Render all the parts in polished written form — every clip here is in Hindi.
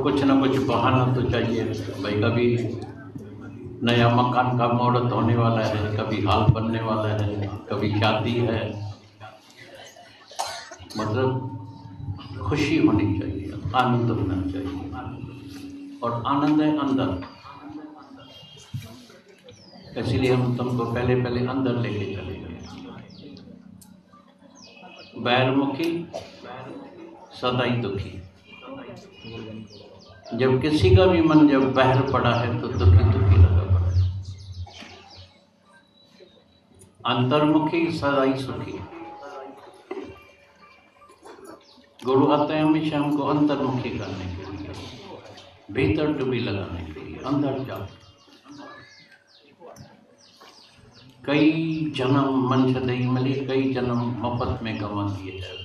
कुछ ना कुछ बहाना तो चाहिए भाई। कभी नया मकान का मुहूर्त होने वाला है, कभी हाल बनने वाला है, कभी शादी है। मतलब खुशी होनी चाहिए, आनंद होना चाहिए, और आनंद है अंदर। इसलिए हम तुमको पहले पहले अंदर लेके चले गए। बैरमुखी सदा ही दुखी। जब किसी का भी मन जब बहर पड़ा है तो दुखी दुखी लगा पड़ा है। अंतर्मुखी सदा ही सुखी। गुरु आते हैं हमेशा हमको अंतर्मुखी करने के लिए, भीतर डुबी लगाने के लिए। अंदर जाओ। कई जन्म मन सदैव मिले, कई जन्म मुफ्त में गंवा दिए जाए।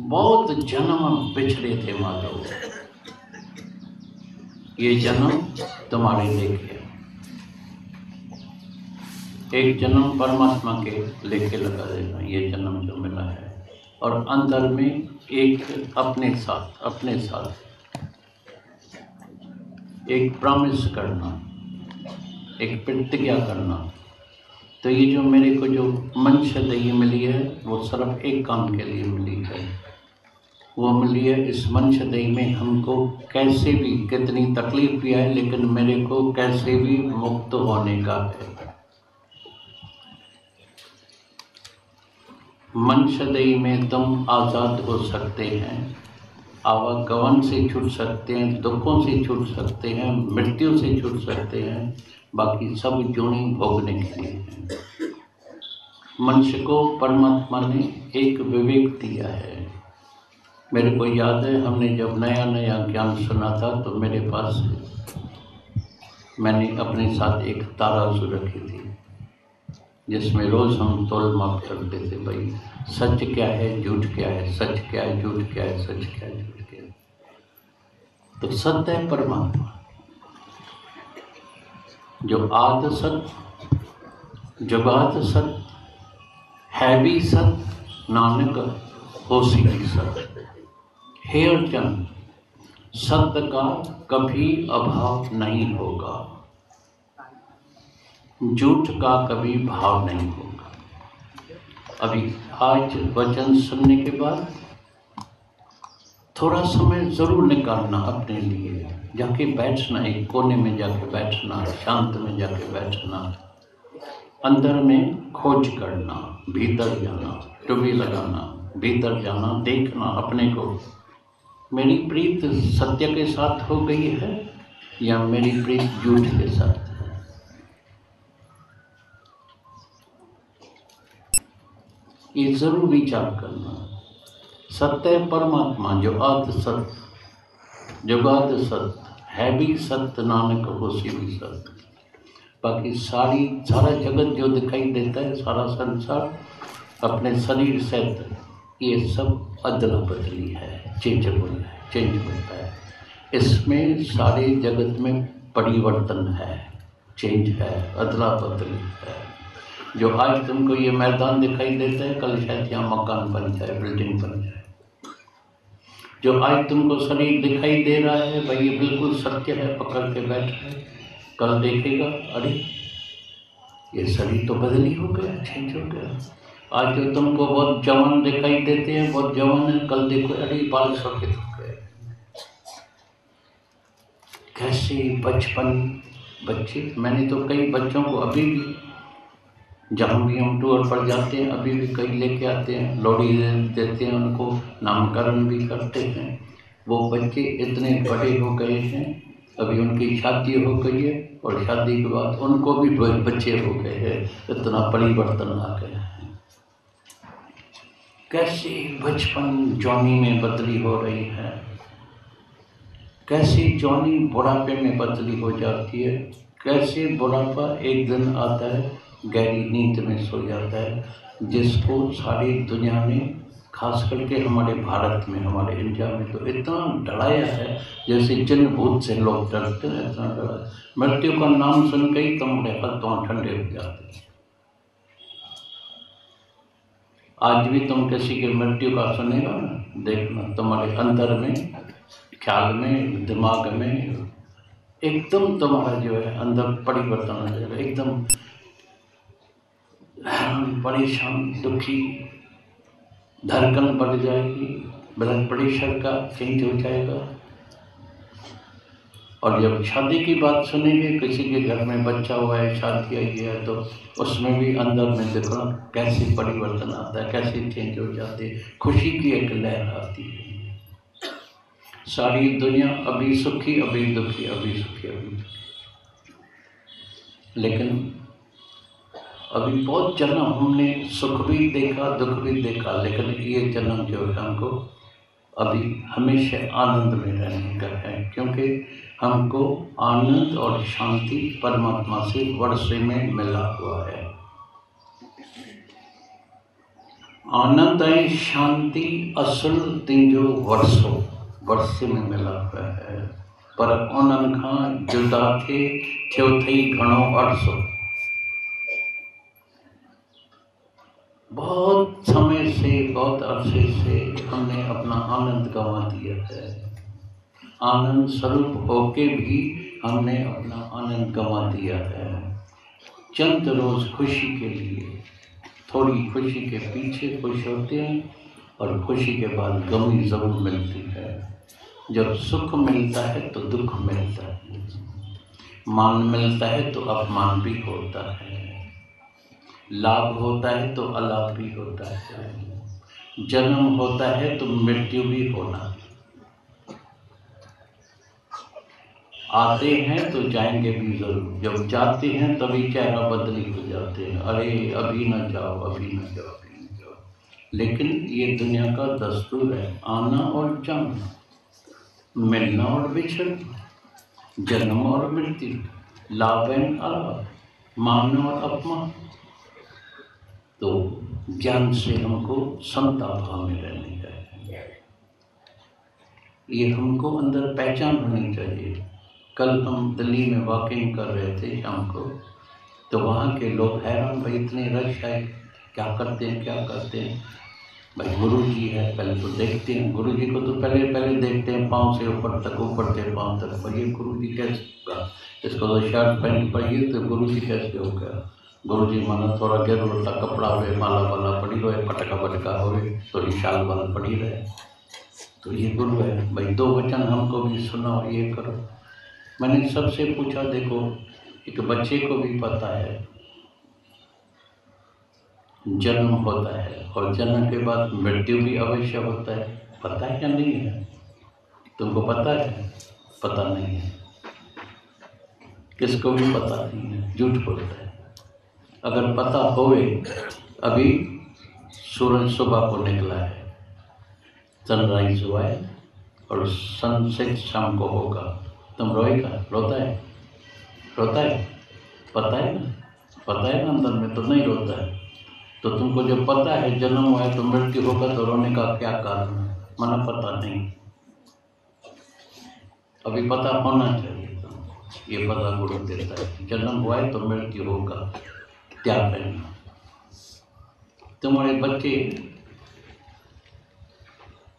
बहुत जन्म बिछड़े थे माधव, ये जन्म तुम्हारे लेके। एक जन्म परमात्मा के लेके लगा देना, ये जन्म जो मिला है। और अंदर में एक अपने साथ एक प्रॉमिस करना, एक प्रतिज्ञा करना। तो ये जो मेरे को जो मनशदयी मिली है वो सिर्फ एक काम के लिए मिली है। वो मिली है इस मनशदयी में हमको कैसे भी, कितनी तकलीफ भी आए, लेकिन मेरे को कैसे भी मुक्त होने का है। मनशदयी में तुम आज़ाद हो सकते हैं, आवागमन से छूट सकते हैं, दुखों से छूट सकते हैं, मृत्यु से छूट सकते हैं, बाकी सब जोड़ी भोगने के लिए हैं। मनुष्य को परमात्मा ने एक विवेक दिया है। मेरे को याद है हमने जब नया नया ज्ञान सुना था तो मेरे पास मैंने अपने साथ एक तराजू रखी थी जिसमें रोज़ हम तोल माप करते थे, भाई सच क्या है, झूठ क्या है, सच क्या है, झूठ क्या है, सच क्या है, झूठ क्या है। तो सत्य है परमात्मा, जो आद सत, जुगाद सत, है भी सत, नानक होसी भी सत। हे अर्जुन, सत्य का कभी अभाव नहीं होगा, झूठ का कभी भाव नहीं होगा। अभी आज वचन सुनने के बाद थोड़ा समय जरूर निकालना अपने लिए, जाके बैठना, एक कोने में जाके बैठना, शांत में जाके बैठना, अंदर में खोज करना, भीतर जाना, डुबकी लगाना, भीतर जाना, देखना अपने को, मेरी प्रीत सत्य के साथ हो गई है या मेरी प्रीत झूठ के साथ है। ये जरूर विचार करना। सत्य परमात्मा जो आद सत, जुगाद सत, है भी सत्य, नानक होसी भी सत्य। बाकी सारा जगत जो दिखाई देता है, सारा संसार अपने शरीर से, ये सब अदला बदली है, चेंज होता है। इसमें सारे जगत में परिवर्तन है, चेंज है, अदला बदली है। जो आज तुमको ये मैदान दिखाई देता है, कल शायद यहाँ मकान बन जाए, बिल्डिंग बन जाए। जो आज तुमको शरीर दिखाई दे रहा है, भाई ये बिल्कुल सत्य है, पकड़ के बैठ है, कल देखेगा अरे ये शरीर तो बदली हो गया, चेंज हो गया। आज जो तुमको बहुत जवान दिखाई देते हैं, बहुत जवान है, कल देखो अरे बाल सफेद हो गए। कैसे बचपन बच्चे, मैंने तो कई बच्चों को अभी भी, जहाँ भी हम टूर पर जाते हैं, अभी भी कई लेके आते हैं, लोहड़ी देते हैं, उनको नामकरण भी करते हैं। वो बच्चे इतने बड़े हो गए हैं, अभी उनकी शादी हो गई है और शादी के बाद उनको भी बच्चे हो गए हैं, इतना परिवर्तन आ गया है। कैसे बचपन जवानी में बदली हो रही है, कैसे जवानी बुढ़ापे में बदली हो जाती है, कैसे बुढ़ापा एक दिन आता है गहरी नींद में सो जाता है, जिसको सारी दुनिया में, खास करके हमारे भारत में, हमारे इंडिया में तो इतना डराया है, जैसे जिन भूत से लोग डरते हैं, इतना डरा। मृत्यु का नाम सुन के ही तुम्हारे हाथ ठंडे हो जाते हैं। आज भी तुम किसी की मृत्यु का सुनेगा ना, देखना तुम्हारे अंदर में, ख्याल में, दिमाग में एकदम तुम्हारा जो है अंदर परिवर्तन हो जाएगा, एकदम परेशान, दुखी, धड़कन बढ़ जाएगी, ब्लड प्रेशर का चेंज हो जाएगा। और जब शादी की बात सुनेंगे, किसी के घर में बच्चा हुआ है, शादी आई है, तो उसमें भी अंदर में देखो कैसे परिवर्तन आता है, कैसे चेंज हो जाते हैं, खुशी की एक लहर आती है। सारी दुनिया अभी सुखी, अभी दुखी, अभी सुखी, अभी दुखी। लेकिन अभी बहुत जन्म हमने सुख भी देखा, दुख भी देखा, लेकिन ये जन्म जो है हमको अभी हमेशा आनंद में रहने का है, क्योंकि हमको आनंद और शांति परमात्मा से वर्षे में मिला हुआ है। आनंद है शांति असल तीजो वर्षे में मिला हुआ है, पर उन्हनि खां जुदा थे थियो थई घणो अरसो। बहुत समय से, बहुत अरसे से हमने अपना आनंद गंवा दिया है। आनंद स्वरूप होके भी हमने अपना आनंद गंवा दिया है। चंद रोज खुशी के लिए, थोड़ी खुशी के पीछे खुश होते हैं, और खुशी के बाद गमी जरूर मिलती है। जब सुख मिलता है तो दुख मिलता है, मान मिलता है तो अपमान भी होता है, लाभ होता है तो अलाभ भी होता है, जन्म होता है तो मृत्यु भी होना। आते हैं तो जाएंगे भी जरूर, जब जाते हैं तभी चेहरा बदली हो जाते हैं, अरे अभी न जाओ, अभी न जाओ, अभी न जाओ। लेकिन ये दुनिया का दस्तूर है, आना और जाना, मिलना और बिछड़ना, जन्म और मृत्यु, लाभ एंड अलाभ, मान और अपमान। तो ज्ञान से हमको समता भाव में रहने का है, ये हमको अंदर पहचान होनी चाहिए। कल हम दिल्ली में वॉकिंग कर रहे थे शाम को, तो वहाँ के लोग हैरान, भाई इतने रश है, क्या करते हैं, क्या करते हैं। भाई गुरु जी है, पहले तो देखते हैं गुरु जी को, तो पहले देखते हैं पाँव से ऊपर तक, ऊपर से पाँव तक। पर ये गुरु जी कैसे होगा, इसको तो शर्ट पैंट पाइए तो गुरु जी कैसे होगा। गुरु जी माना थोड़ा गेर उड़ता कपड़ा हुए, माला वाला पड़ी रहे, पटका बटका हुए, थोड़ी शाल वाला पड़ी रहे, तो ये गुरु है। भाई दो वचन हमको भी सुनाओ, ये करो। मैंने सबसे पूछा, देखो एक बच्चे को भी पता है जन्म होता है, और जन्म के बाद मृत्यु भी अवश्य होता है, पता है या नहीं है? तुमको पता है? पता नहीं है, किसको भी पता नहीं है, झूठ बोलता है। अगर पता होवे, अभी सूरज सुबह को निकला है, सनराइज हुआ है, और सनसेट शाम को होगा, तुम रोएगा? रोता है? रोता है? पता है ना, पता है ना अंदर में, तो नहीं रोता है। तो तुमको जब पता है जन्म हुआ है तो मृत्यु होगा, तो रोने का क्या कारण है? माना पता नहीं, अभी पता होना चाहिए। ये पता गुरु देता है, जन्म हुआ है तो मृत्यु होगा, त्याग रहना। तुम्हारे बच्चे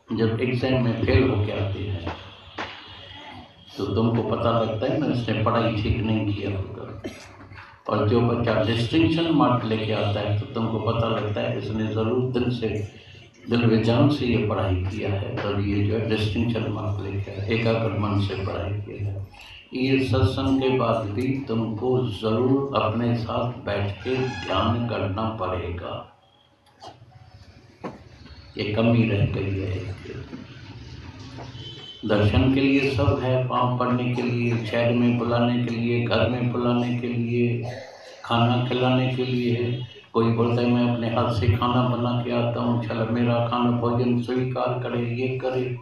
जब एग्जाम में फेल होके आते हैं, तो तुमको पता लगता है ना, इसने पढ़ाई ठीक नहीं किया होगा। और जो बच्चा डिस्टिंक्शन मार्क लेके आता है, तो तुमको पता लगता है इसने ज़रूर दिल विजान से ये पढ़ाई किया है, तब ये जो है डिस्टिंक्शन मार्क लेके आया, एकाग्र मन से पढ़ाई किया है। ये सत्संग के बाद भी तुमको ज़रूर अपने साथ बैठ के ध्यान करना पड़ेगा, ये कमी रह गई है। दर्शन के लिए सब है, पाँव पढ़ने के लिए, शहर में बुलाने के लिए, घर में बुलाने के लिए, खाना खिलाने के लिए है। कोई बोलता है मैं अपने हाथ से खाना बना के आता हूँ, चलो मेरा खाना भोजन स्वीकार करे, ये करे,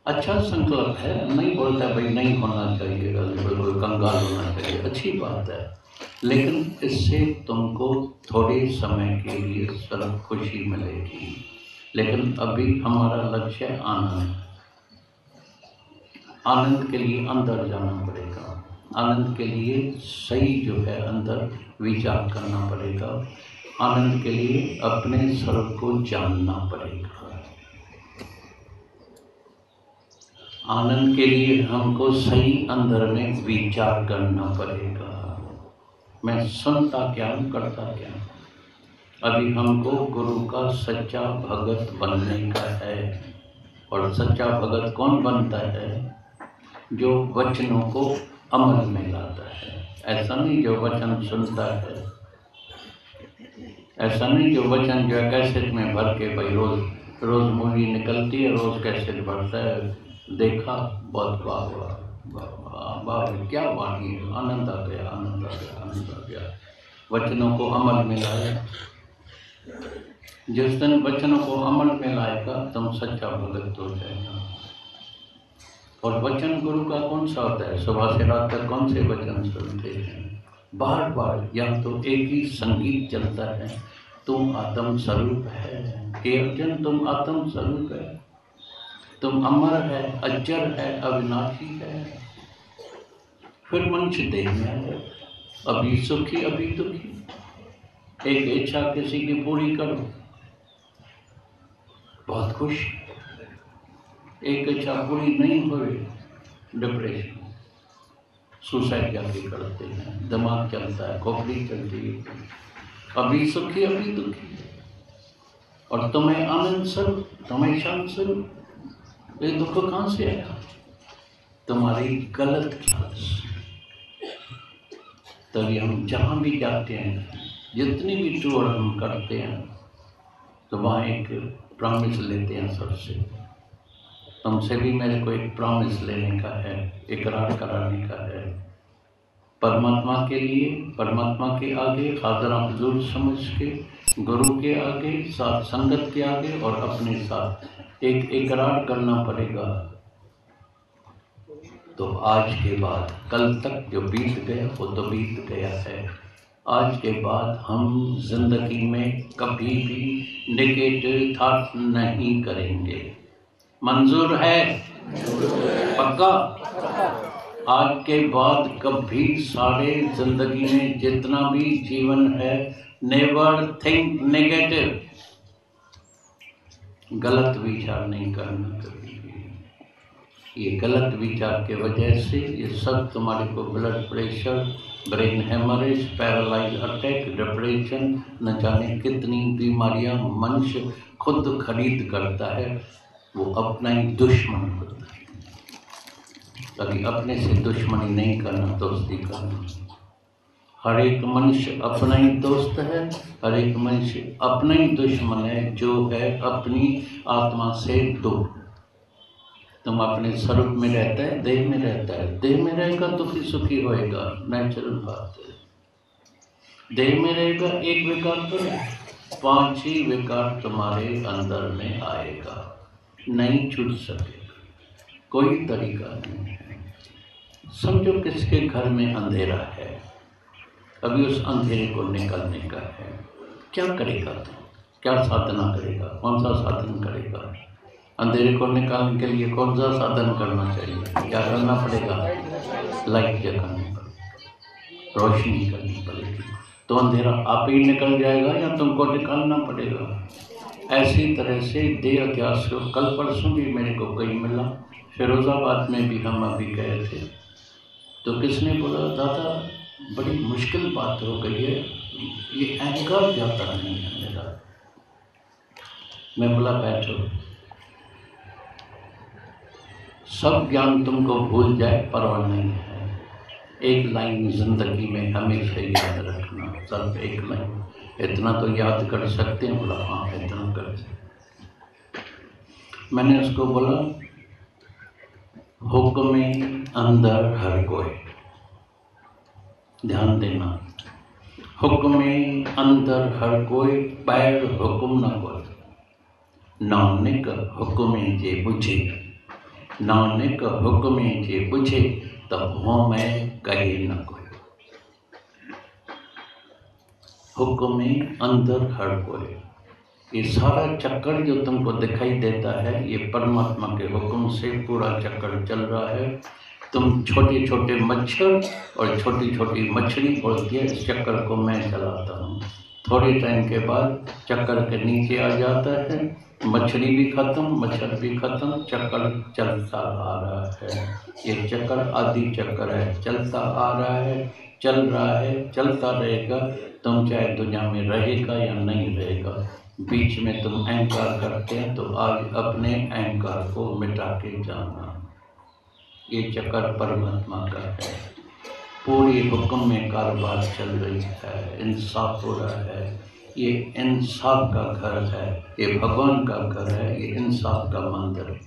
अच्छा संकल्प है, नहीं बोलता भाई नहीं होना चाहिए, बिल्कुल कंगाल होना चाहिए, अच्छी बात है। लेकिन इससे तुमको थोड़े समय के लिए सिर्फ खुशी मिलेगी, लेकिन अभी हमारा लक्ष्य आनंद। आनंद के लिए अंदर जाना पड़ेगा, आनंद के लिए सही जो है अंदर विचार करना पड़ेगा। आनंद के लिए अपने स्वरूप को जानना पड़ेगा। आनंद के लिए हमको सही अंदर में विचार करना पड़ेगा। मैं सुनता क्या हूँ, करता क्या हूँ। अभी हमको गुरु का सच्चा भगत बनने का है। और सच्चा भगत कौन बनता है? जो वचनों को अमल में लाता है। ऐसा नहीं जो वचन सुनता है, ऐसा नहीं जो वचन जो है कैसेट में भर के भाई रोज रोज मूवी निकलती है, रोज कैसेट भरता है, देखा बहुत वाह वाह वाह वाह क्या वाणी है, आनंद आ गया, आनंद आ गया, आनंद आ गया। वचनों को अमल में लाया। जिस दिन वचनों को अमल में लाएगा तुम सच्चा भगत हो जाएगा। और वचन गुरु का कौन सा होता है? सुबह से रात तक कौन से वचन सुनते हैं? बार बार या तो एक ही संगीत चलता है, तुम आत्म स्वरूप है, हे अर्जुन तुम आत्म स्वरूप है, तुम अमर है, अजर है, अविनाशी है। फिर मनुष्य देह में आए, अभी सुखी अभी दुखी। एक इच्छा किसी की पूरी करो, बहुत खुश। एक इच्छा पूरी नहीं हुई, डिप्रेशन, सुसाइड जाके करते हैं, दिमाग चलता है, खोपड़ी चलती है। अभी सुखी अभी दुखी। और तुम्हें आनंद स्वरूप, तुम्हें शांत स्वरूप, ये दुख कहाँ से आया? तुम्हारी गलत ख्याल से। तभी हम जहाँ भी जाते हैं, जितनी भी टूर हम करते हैं, तो वहाँ एक प्रॉमिस लेते हैं सबसे। तुमसे भी मेरे को एक प्रॉमिस लेने का है, इकरार कराने का है। परमात्मा के लिए, परमात्मा के आगे हाज़िर हुज़ूर समझ के, गुरु के आगे, साथ संगत के आगे और अपने साथ एक इकरार करना पड़ेगा। तो आज के बाद कल तक जो बीत गया वो तो बीत गया है। आज के बाद हम जिंदगी में कभी भी नेगेटिव थॉट नहीं करेंगे। मंजूर है? पक्का? आज के बाद कभी सारे जिंदगी में जितना भी जीवन है, नेवर थिंक नेगेटिव। गलत विचार नहीं करना कभी। ये गलत विचार के वजह से ये सब तुम्हारे को blood pressure, brain haemorrhage, paralyse attack, depression, न जाने कितनी बीमारियां मनुष्य खुद खरीद करता है। वो अपना ही दुश्मन होता है। कभी अपने से दुश्मनी नहीं करना, दोस्ती करना। हर एक मनुष्य अपना ही दोस्त है, हर एक मनुष्य अपना ही दुश्मन है, जो है अपनी आत्मा से दूर। तुम अपने स्वरूप में रहता है, देह में रहता है, देह में रहेगा तो फिर सुखी होएगा, नेचुरल बात है। देह में रहेगा एक विकार तो नहीं, 5 ही विकार तुम्हारे अंदर में आएगा, नहीं छूट सकेगा, कोई तरीका नहीं है। समझो किसके घर में अंधेरा है, अभी उस अंधेरे को निकालने का है, क्या करेगा तुम? क्या साधना करेगा? कौन सा साधन करेगा? अंधेरे को निकालने के लिए कौन सा साधन करना चाहिए? क्या करना पड़ेगा? लाइट जलानी पड़ेगी, रोशनी करनी पड़ेगी, तो अंधेरा आप ही निकल जाएगा या तुमको निकालना पड़ेगा। ऐसी तरह से देह अध्यास को कल परसों भी मेरे को कहीं मिला, फिरोजाबाद में भी हम अभी गए थे, तो किसने बोला दादा बड़ी मुश्किल बात हो गई है, ये अहंकार जाता नहीं है मेरा। मैं बोला बैठो, सब ज्ञान तुमको भूल जाए परवाह नहीं है। एक लाइन जिंदगी में हमेशा याद रखना, सिर्फ एक लाइन। इतना तो याद कर सकते हैं? बोला हाँ इतना कर सकते। मैंने उसको बोला हुक्म अंदर हर कोई, ध्यान देना, हुक्म अंदर हर कोई, पैर हुक्म न कोई। नानक हुक्म जे बुझे, नानक हुक्म जे बुझे, तब हो मैं कहे न कोई। हुक्म अंदर हर कोई, ये सारा चक्कर जो तुमको दिखाई देता है, ये परमात्मा के हुक्म से पूरा चक्कर चल रहा है। तुम छोटे छोटे मच्छर और छोटी छोटी मछली बोलती है, इस चक्कर को मैं चलाता हूँ। थोड़े टाइम के बाद चक्कर के नीचे आ जाता है, मछली भी खत्म, मच्छर भी खत्म, चक्कर चलता आ रहा है। ये चक्कर आदि चक्कर है, चलता आ रहा है, चल रहा है, चलता रहेगा। तुम चाहे दुनिया में रहेगा या नहीं रहेगा, बीच में तुम अहंकार करते हैं तो आज अपने अहंकार को मिटा के जाना। ये चक्कर परमात्मा का है, पूरी हुक्म में कारोबार चल रही है, इंसाफ हो रहा है। ये इंसाफ का घर है, ये भगवान का घर है, ये इंसाफ का मंदिर है,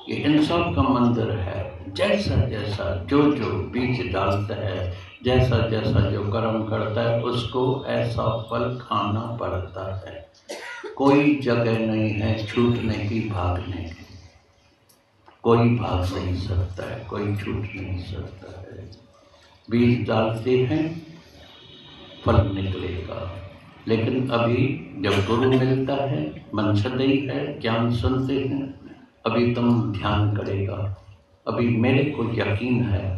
ये इंसाफ का मंदिर है। जैसा जैसा जो जो बीज डालता है, जैसा जैसा जो कर्म करता है, उसको ऐसा फल खाना पड़ता है। कोई जगह नहीं है छूटने की, भागने की। कोई भाग नहीं सकता है, कोई छूट नहीं सकता है। बीज डालते हैं, फल निकलेगा। लेकिन अभी जब गुरु मिलता है, मन सदैव है, ज्ञान सुनते हैं, अभी तुम ध्यान करेगा। अभी मेरे को यकीन है,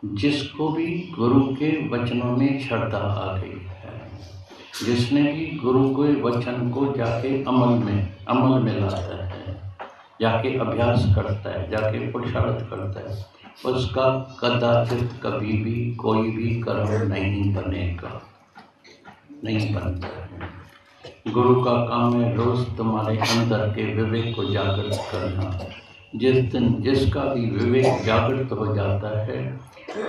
जिसको भी गुरु के वचनों में श्रद्धा आ गई है, जिसने भी गुरु के वचन को जाके अमल में लाता है, जाके अभ्यास करता है, जाके पुरुषार्थ करता है, उसका कदाचित कभी भी कोई भी कर्म नहीं बनेगा, नहीं बनता है। गुरु का काम है रोज तुम्हारे अंदर के विवेक को जागृत करना। जिस दिन जिसका भी विवेक जागृत हो जाता है,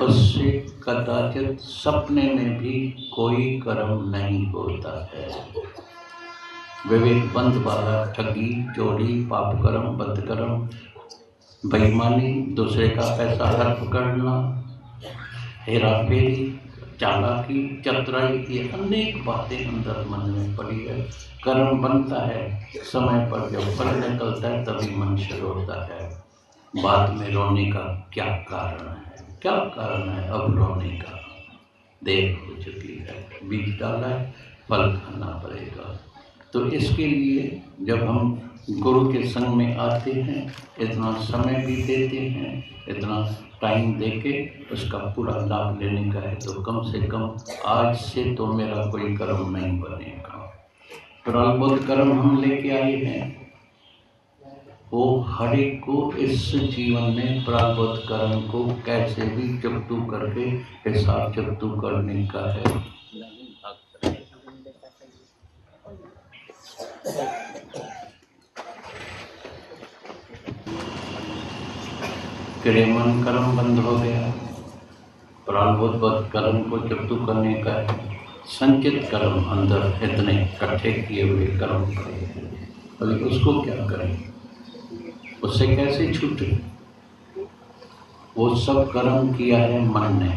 उससे कदाचित सपने में भी कोई कर्म नहीं होता है। विवेक बंद वाला ठगी, चोरी, पाप कर्म, बद कर्म, बेईमानी, दूसरे का पैसा हड़प करना, हेरा फेरी, चालाकी, चतुराई, ये अनेक बातें अंदर मन में पड़ी है। कर्म बनता है, समय पर जब फल निकलता है तभी मनुष्य रोता है। बाद में रोने का क्या कारण है? क्या कारण है अब रोने का? देर हो चुकी है, बीज डाला है, फल खाना पड़ेगा। तो इसके लिए जब हम गुरु के संग में आते हैं, इतना समय भी देते हैं, इतना टाइम देके उसका पूरा लाभ लेने का है, तो कम से कम आज से तो मेरा कोई कर्म नहीं बनेगा। प्रारब्ध कर्म हम लेके आए हैं, वो हर एक को इस जीवन में प्रारब्ध कर्म को कैसे भी चुकतू करके हिसाब चुकतू करने का है। क्रियमान कर्म बंद हो गया, प्रारब्ध कर्म को चुकतू करने का है। संचित कर्म अंदर इतने इकट्ठे किए हुए कर्म पड़े हैं, अभी उसको क्या करें, उससे कैसे छूटे? वो सब कर्म किया है मन ने,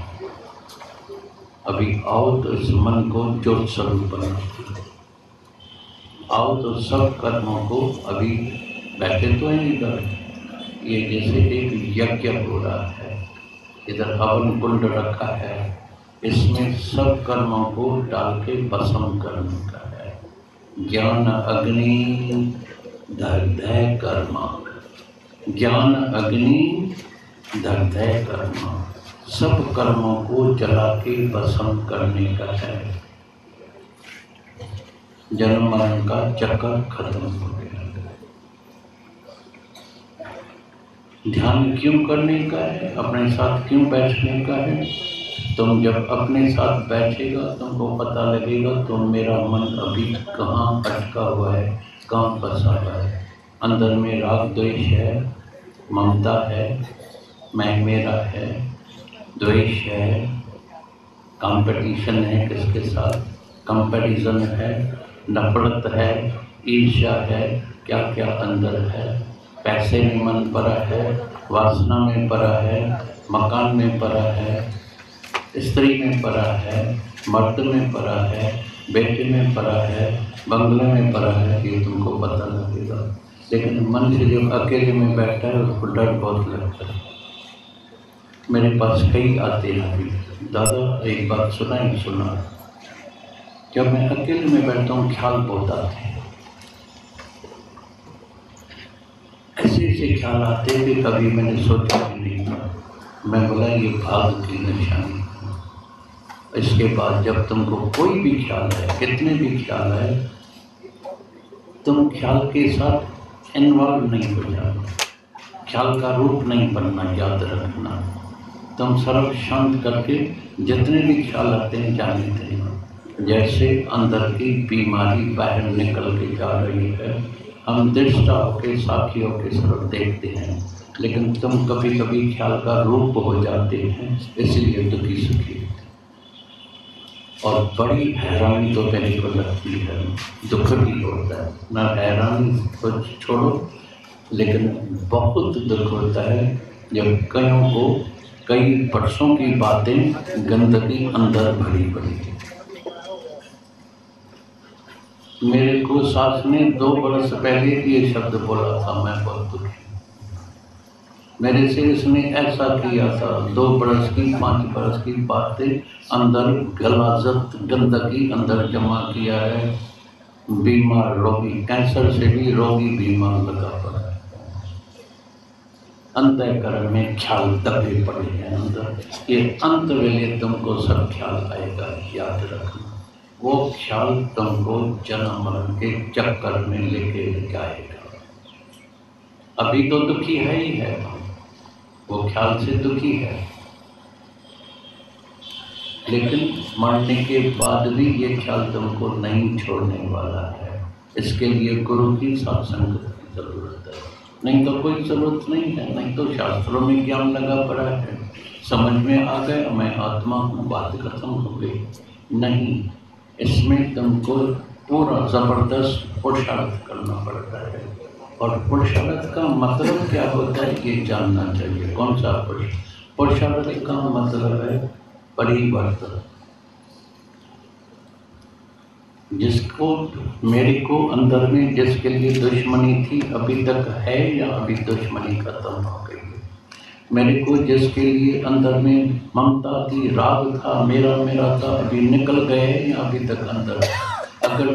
अभी आओ तो इस मन को ज्योत स्वरूप बनाओ। आओ तो सब कर्मों को, अभी बैठे तो हैं इधर, ये जैसे एक यज्ञ हो रहा है, इधर हवन कुंड रखा है, इसमें सब कर्मों को डाल के भस्म करने का है। ज्ञान अग्नि दग्धय कर्मा, ज्ञान अग्नि दग्धय कर्मा, सब कर्मों को जला के भस्म करने का है। जन्म मरण का चक्कर खत्म हो गया। ध्यान क्यों करने का है? अपने साथ क्यों बैठने का है? तुम जब अपने साथ बैठेगा तुमको पता लगेगा तो मेरा मन अभी कहाँ अटका हुआ है, कहाँ फंसा हुआ है। अंदर में राग द्वेष है, ममता है, मैं मेरा है, द्वेष है, कंपटीशन है, किसके साथ कंपैरिजन है, नफरत है, ईर्ष्या है, क्या क्या अंदर है। पैसे में मन पड़ा है, वासना में पड़ा है, मकान में पड़ा है, स्त्री में पड़ा है, मर्द में पड़ा है, बेटे में पड़ा है, बंगले में पड़ा है, ये तुमको पता लगेगा। लेकिन मन से जब अकेले में बैठता है उसको डर बहुत लगता है। मेरे पास कई आते हैं अभी, दादा एक बात सुना, जब मैं अकेले में बैठता हूँ ख्याल बहुत आते हैं, ऐसे ख्याल आते कि कभी मैंने सोचा भी नहीं था। मैं बोला ये भाग की निशानी, इसके बाद जब तुमको कोई भी ख्याल है, कितने भी ख्याल है, तुम ख्याल के साथ इन्वॉल्व नहीं हो जाना, ख्याल का रूप नहीं बनना, याद रखना। तुम सर्व शांत करके जितने भी ख्याल आते हैं जाने देना। जैसे अंदर की बीमारी बाहर निकल के जा रही है, हम दृष्टा होकर साखी होकर सर्व देखते हैं, लेकिन तुम कभी कभी ख्याल का रूप हो जाते हैं, इसलिए दुखी सुखी। और बड़ी हैरानी तो मेरे को लगती है, दुख भी होता है ना, हैरानी तो छोड़ो, लेकिन बहुत दुख होता है जब कईयों को कई वर्षों की बातें गंदगी अंदर भरी पड़ी। मेरे को सास ने 2 बरस पहले ये शब्द बोला था, मैं बहुत दुखी, मेरे से इसने ऐसा किया था, 2 बरस की 5 बरस की बातें अंदर गलाजत गंदगी अंदर जमा किया है। बीमार रोगी, कैंसर से भी रोगी बीमार लगा पड़ा है, अंतःकरण में ख्याल दबे पड़े हैं अंदर। ये अंत वेले तुमको सब ख्याल आएगा, याद रखना। वो ख्याल तुमको जन्म मरण के चक्कर में लेके जाएगा। अभी तो दुखी है ही है, वो ख्याल से दुखी है, लेकिन मरने के बाद भी ये ख्याल तुमको नहीं छोड़ने वाला है। इसके लिए गुरु की सत्संग की जरूरत है, नहीं तो कोई जरूरत नहीं है। नहीं तो शास्त्रों में ज्ञान लगा पड़ा है, समझ में आ गया मैं आत्मा हूँ, बात खत्म हो गई। नहीं, इसमें तुमको पूरा जबरदस्त पुरुषार्थ करना पड़ता है। और पुरुषार्थ का मतलब क्या होता है ये जानना चाहिए। कौन सा पुरुषार्थ का मतलब है परिवर्तन। जिसको मेरे को अंदर में जिसके लिए दुश्मनी थी अभी तक है या अभी दुश्मनी खत्म हो गई है। मेरे को जिसके लिए अंदर में ममता थी, राग था, मेरा मेरा था, अभी निकल गए या अभी तक अंदर है। अगर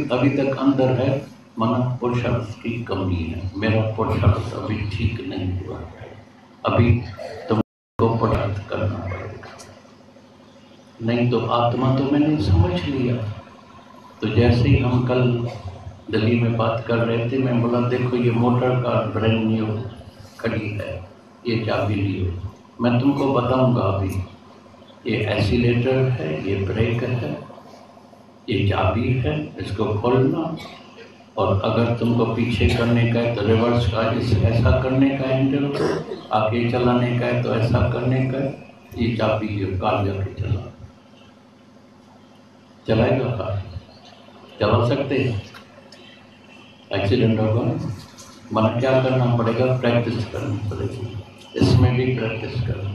अभी तक अंदर है माना पुरुषार्थ की कमी है। मेरा पुरुषार्थ अभी ठीक नहीं हुआ है, अभी तुमको पुरुषार्थ करना पड़ेगा। नहीं तो आत्मा तो मैंने समझ लिया। तो जैसे ही हम कल दिल्ली में बात कर रहे थे, मैं बोला देखो ये मोटर कार ब्रांड न्यू खड़ी है, ये चाबी लियो, मैं तुमको बताऊंगा अभी। ये एक्सीलेटर है, ये ब्रेक है, ये चाबी है, इसको खोलना। और अगर तुमको पीछे करने का है तो रिवर्स का ऐसा करने का हैंडल को, आगे चलाने का है तो ऐसा करने का है। ये चाबी जो कार जाके चलाएगा, कार चला सकते हैं। एक्सीडेंट होगा मना क्या करना पड़ेगा, प्रैक्टिस करनी पड़ेगी। इसमें भी प्रैक्टिस करना,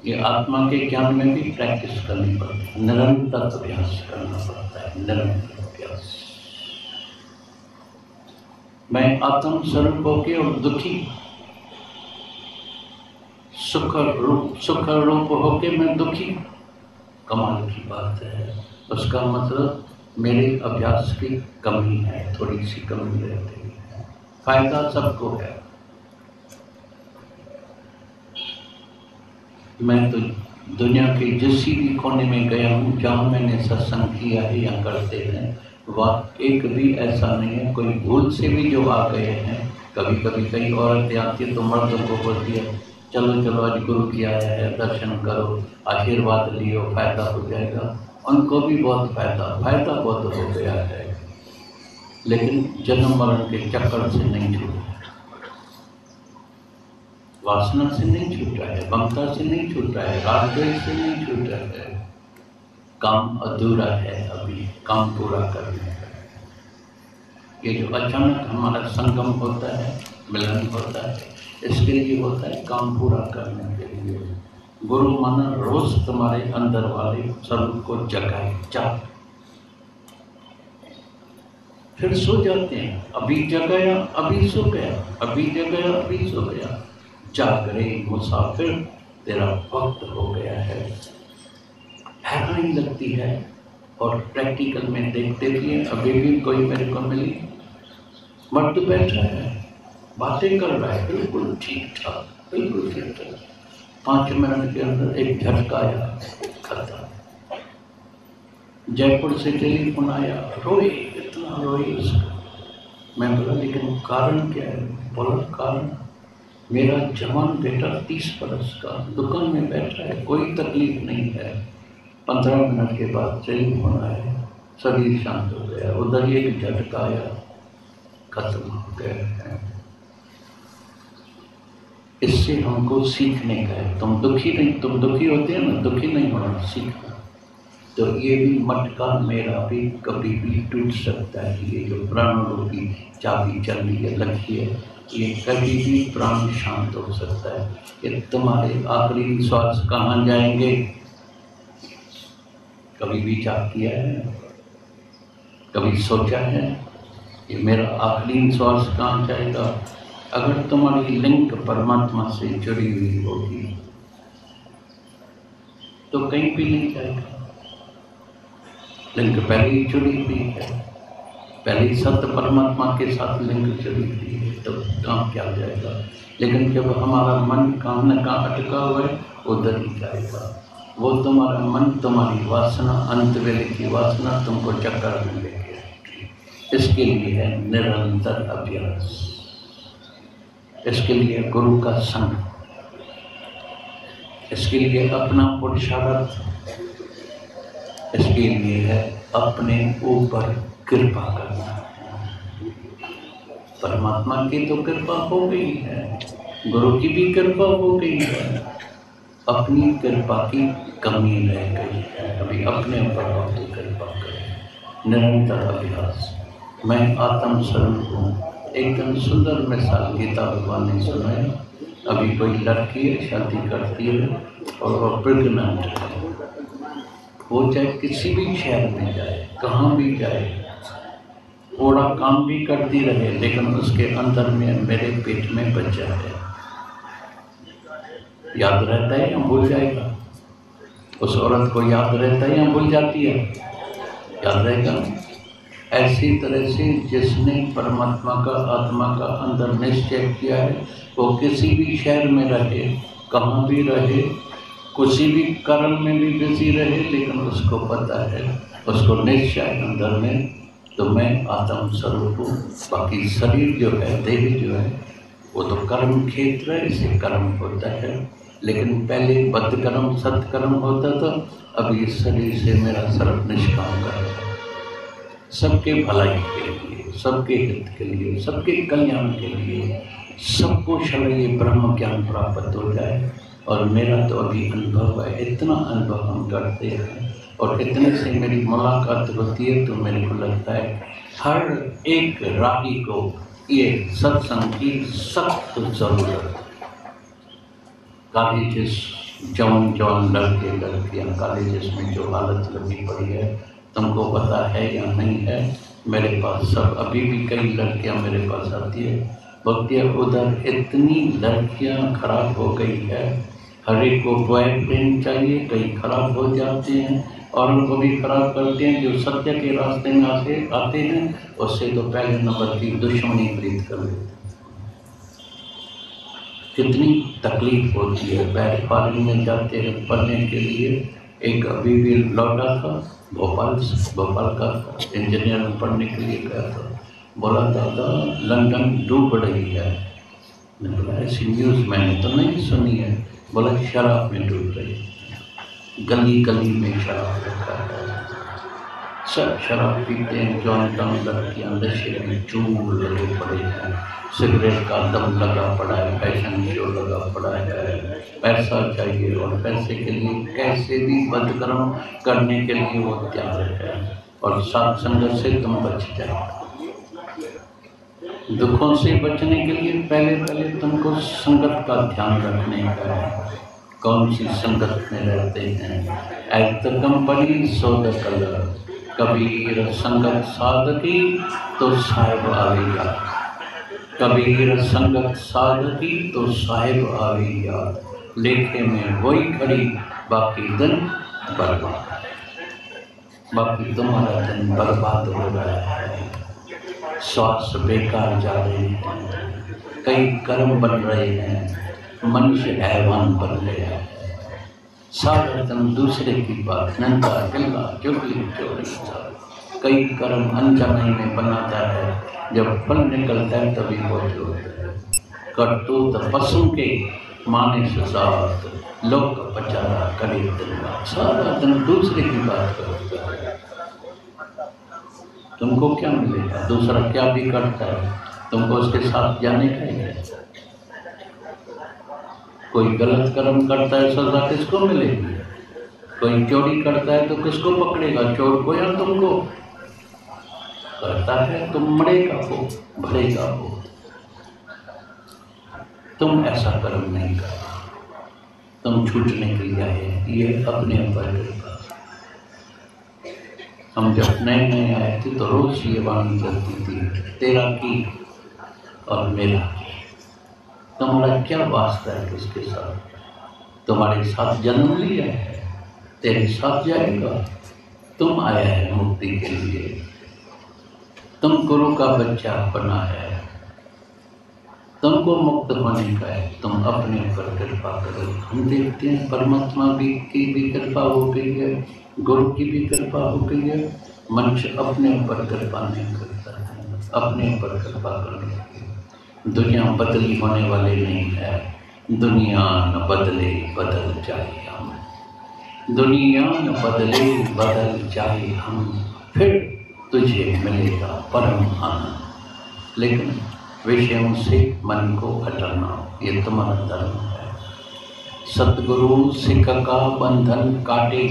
ये आत्मा के ज्ञान में भी प्रैक्टिस करनी पड़ती है, निरंतर अभ्यास करना पड़ता है, निरंतर अभ्यास। मैं आत्म स्वरूप होके और दुखी सुख रूप होके मैं दुखी, कमाल की बात है। उसका मतलब मेरे अभ्यास की कमी है, थोड़ी सी कमी रहती है। फायदा सबको है। मैं तो दुनिया के जिस भी कोने में गया हूँ जहाँ मैंने सत्संग किया है या करते हैं, वह एक भी ऐसा नहीं है कोई भूल से भी जो आ गए हैं। कभी कभी कई औरतें आती है तो मर्दों को बोलती है चलो चलो आज गुरु की आया है, दर्शन करो, आशीर्वाद लियो, फायदा हो जाएगा। उनको भी बहुत फायदा बहुत हो गया है, लेकिन जन्म मरण के चक्कर से नहीं छूटा, वासना से नहीं छूटा है, ममता से नहीं छूटा है, राग द्वेष से नहीं छूटा है। काम अधूरा है, अभी काम पूरा करने का। ये जो अचानक हमारा संगम होता है, मिलन होता है, इसके लिए होता है, काम पूरा करने के लिए। गुरु माना रोज तुम्हारे अंदर वाले स्वरूप को जगाए, जाग। फिर सो जाते हैं, अभी जगाया अभी सो गया, अभी जगाया अभी सो गया। जाग रे मुसाफिर, तेरा वक्त हो गया है। हैरानी लगती है। और प्रैक्टिकल में देखते भी अभी भी कोई मेरे को मिली, मर्द बैठा है, बातें कर रहा है, बिल्कुल ठीक ठाक, बिल्कुल ठीक ठाक। 5 मिनट के अंदर एक झटका आया, खत्म। जयपुर से टेलीफोन आया, रोए, इतना रोए उसका। मैं बोला लेकिन कारण क्या है? बोला कारण, मेरा जवान बेटा 30 बरस का दुकान में बैठा है, कोई तकलीफ नहीं है। 15 मिनट के बाद टेलीफोन आया, शरीर शांत हो गया, उधर ही एक झटका आया, खत्म हो गया। इससे हमको सीखने का है। तुम दुखी होते हैं ना, दुखी नहीं होना सीखना। तो ये भी मटका मेरा भी कभी भी टूट सकता है। ये जो प्राणों की चाबी चल रही है, लगी है, ये कभी भी प्राण शांत हो सकता है। ये तुम्हारे आखिरी श्वास कहाँ जाएंगे, कभी विचार किया है? कभी सोचा है कि मेरा आखिरी श्वास कहाँ जाएगा? अगर तुम्हारी लिंक परमात्मा से जुड़ी हुई होगी तो कहीं भी नहीं जाएगा। लिंक पहले ही जुड़ी हुई है, पहले ही सत्य परमात्मा के साथ लिंक जुड़ी हुई है, तो कहाँ क्या जाएगा? लेकिन जब हमारा मन कहाँ न कहाँ अटका हुआ है, उधर ही जाएगा। वो तुम्हारा मन, तुम्हारी वासना, अंत वेले की वासना तुमको चक्कर में लेके। इसके लिए है निरंतर अभ्यास, इसके लिए गुरु का संग, इसके लिए अपना पुरुषार्थ, इसके लिए है अपने ऊपर कृपा करना। परमात्मा की तो कृपा हो गई है, गुरु की भी कृपा हो गई है, अपनी कृपा की कमी रह गई है। अभी अपने ऊपर बहुत कृपा करें। निरंतर अभ्यास। मैं आत्म स्वरूप हूँ। एकदम सुंदर मिसाल गीता भगवान ने सुनाई। अभी कोई लड़की है, शादी करती है और वो प्रेग्नेंट है। वो चाहे किसी भी शहर में जाए, कहाँ भी जाए, थोड़ा काम भी करती रहे, लेकिन उसके अंदर में मेरे पेट में बच्चा है। याद रहता है या भूल जाएगा? उस औरत को याद रहता है या भूल जाती है? याद रहेगा। ऐसी तरह से जिसने परमात्मा का, आत्मा का अंदर निश्चय किया है, वो किसी भी शहर में रहे, कहाँ भी रहे, किसी भी कर्म में भी बिजी रहे, लेकिन उसको पता है, उसको निश्चय अंदर में, तो मैं आत्म स्वरूप हूँ। बाकी शरीर जो है, देह जो है, वो तो कर्म क्षेत्र है, इसे कर्म होता है। लेकिन पहले बदकर्म सत्कर्म होता था, अब इस शरीर से मेरा सर्व निष्काम कर रहा है। सबके भलाई के लिए, सबके हित के लिए, सबके कल्याण के लिए, सबको ये ब्रह्म ज्ञान प्राप्त हो जाए। और मेरा तो अभी अनुभव है, इतना अनुभव हम करते हैं और इतने से मेरी मुलाकात होती है, तो मेरे को लगता है हर एक राही को ये सत्संग की सख्त जरूरत। कॉलेजेस, जवान लड़के लड़कियाँ कॉलेजेस में जो हालत लगी पड़ी है, तुमको पता है या नहीं है? मेरे पास सब अभी भी कई लड़कियां मेरे पास आती है, बोलती है उधर इतनी लड़कियां खराब हो गई है, हर एक को बॉयफ्रेंड चाहिए, कई खराब हो जाते हैं और उनको भी खराब करते हैं। जो सत्य के रास्ते में आते हैं, उससे तो पहले नंबर की दुश्मनी खरीद कर लेते हैं। कितनी तकलीफ होती है। बैठ फॉरेन में जाते हैं पढ़ने के लिए। एक अभी भी लौटा था, भोपाल का इंजीनियर में पढ़ने के लिए गया था। बोला दादा लंदन डूब रही है। मैंने बोला ऐसी न्यूज़ मैंने तो नहीं सुनी है। बोला शराब में डूब रही है, गली गली में शराब रखा है, सब शराब पीते हैं। जॉन टाउन लड़कियाँ नशे में चूर लगे पड़े हैं, सिगरेट का दम लगा पड़ा है, फैशन शो लगा पड़ा है, पैसा चाहिए और पैसे के लिए कैसे भी बदकर्म करने के लिए वो तैयार है। और सात संगत से तुम बच जाओ। दुखों से बचने के लिए पहले तुमको संगत का ध्यान रखने का है। कौन सी संगत में रहते हैं? As the company so the colour. Kabir संगत साधकी तो साहिब आवेगा, कबीर संगत साधकी तो साहिब आवेगा। लेखे में वही खड़ी, बाकी दिन बर्बाद, बाकी तुम्हारा दिन बर्बाद हो रहा है। श्वास बेकार जा रहे हैं, कई कर्म बन रहे हैं, मनुष्य हैवान बन गया है। सारा दिन दूसरे की बात, नंदा गिल्ला चुगली चोरी, कई कर्म अनजाने में बनाता है, जब फल निकलता है तभी वो होता है। करतूत पशु के माने सुजात, लोक पचारा करे दिन रात। सारा दिन दूसरे की बात करता है, तुमको क्या मिलेगा? दूसरा क्या भी करता है, तुमको उसके साथ जाने का ही है। कोई गलत कर्म करता है, सजा किसको मिलेगी? कोई चोरी करता है तो किसको पकड़ेगा? चोर को या तुमको? करता है तुम मरेगा वो, भरेगा वो। तुम ऐसा कर्म नहीं कर, तुम छूटने के लिए आए, ये अपने ऊपर कृपा। हम जब नए नए आए थे तो रोज ये वाणी करती थी, तेरा की और मेरा की। तुम्हारा क्या वास्ता है किसके साथ? तुम्हारे साथ जन्म लिया है, तेरे साथ जाएगा। तुम आया है मुक्ति के लिए, तुम गुरु का बच्चा बना है, तुमको मुक्त होने का है। तुम अपने ऊपर कृपा करो। हम देखते हैं परमात्मा की भी कृपा हो गई है, गुरु की भी कृपा हो गई है। मनुष्य अपने ऊपर कृपा नहीं करता है, अपने ऊपर कृपा करने की। दुनिया बदली होने वाली नहीं है, दुनिया न बदले बदल जाए हम, दुनिया न बदले बदल जाए हम, फिर तुझे मिलेगा परम आनंद। लेकिन विषयों से मन को हटाना, ये तुम्हारा धर्म है। सतगुरु सिख का बंधन काटे,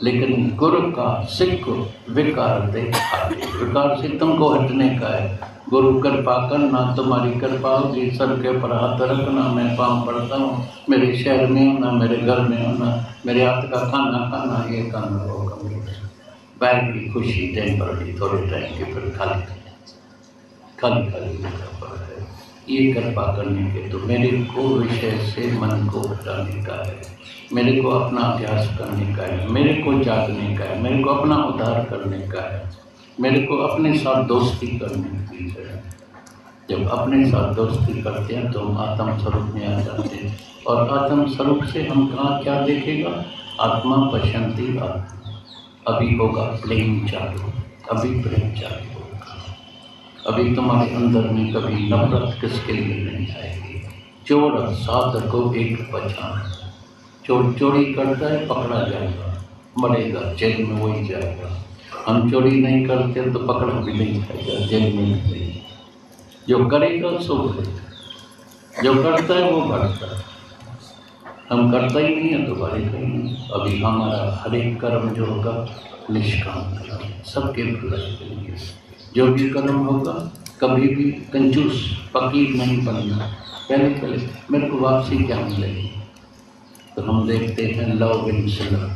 लेकिन गुरु का सिख विकार दे काटे। विकार से तुमको हटने का है। गुरु कृपा करना, तुम्हारी कृपा होगी। सबके ऊपर हाथ रखना, मैं पाँव पड़ता हूँ, मेरे शहर में होना, मेरे घर में होना, मेरे हाथ का खाना खाना, ये काम वो कम। बैग की खुशी दिन पर थोड़े टाइम के फिर खाली खाली खाली पर है। ये कृपा करने के तो मेरे को विषय से मन को हटाने का है, मेरे को अपना अभ्यास करने का है, मेरे को जागने का है, मेरे को अपना उद्धार करने का है, मेरे को अपने साथ दोस्ती करने की है। जब अपने साथ दोस्ती करते हैं तो हम आत्म स्वरूप में आ जाते हैं। और आत्म स्वरूप से हम कहाँ क्या देखेगा? आत्मा पश्यंती आत्मा। अभी होगा प्रेम चालू, अभी प्रेम चालू होगा। अभी तुम्हारे अंदर में कभी नफरत किसके लिए नहीं आएगी। चोर साधक को एक पहचान, चोर चोरी करता है पकड़ा जाएगा, मरेगा, जेल में वही जाएगा। हम चोरी नहीं करते तो पकड़ा भी नहीं जाएगा, जेल में नहीं। जो करेगा सो करेगा, जो करता है वो करता है। हम करता ही नहीं है तो करेगा ही नहीं। अभी हमारा हर एक कर्म जो होगा निष्काम कर्म, सबके भलाई के लिए। जो भी कर्म होगा कभी भी कंजूस फकीर नहीं बनना। पहले मेरे को वापसी क्या मिलेगी? तो हम देखते हैं लव इन सिलर।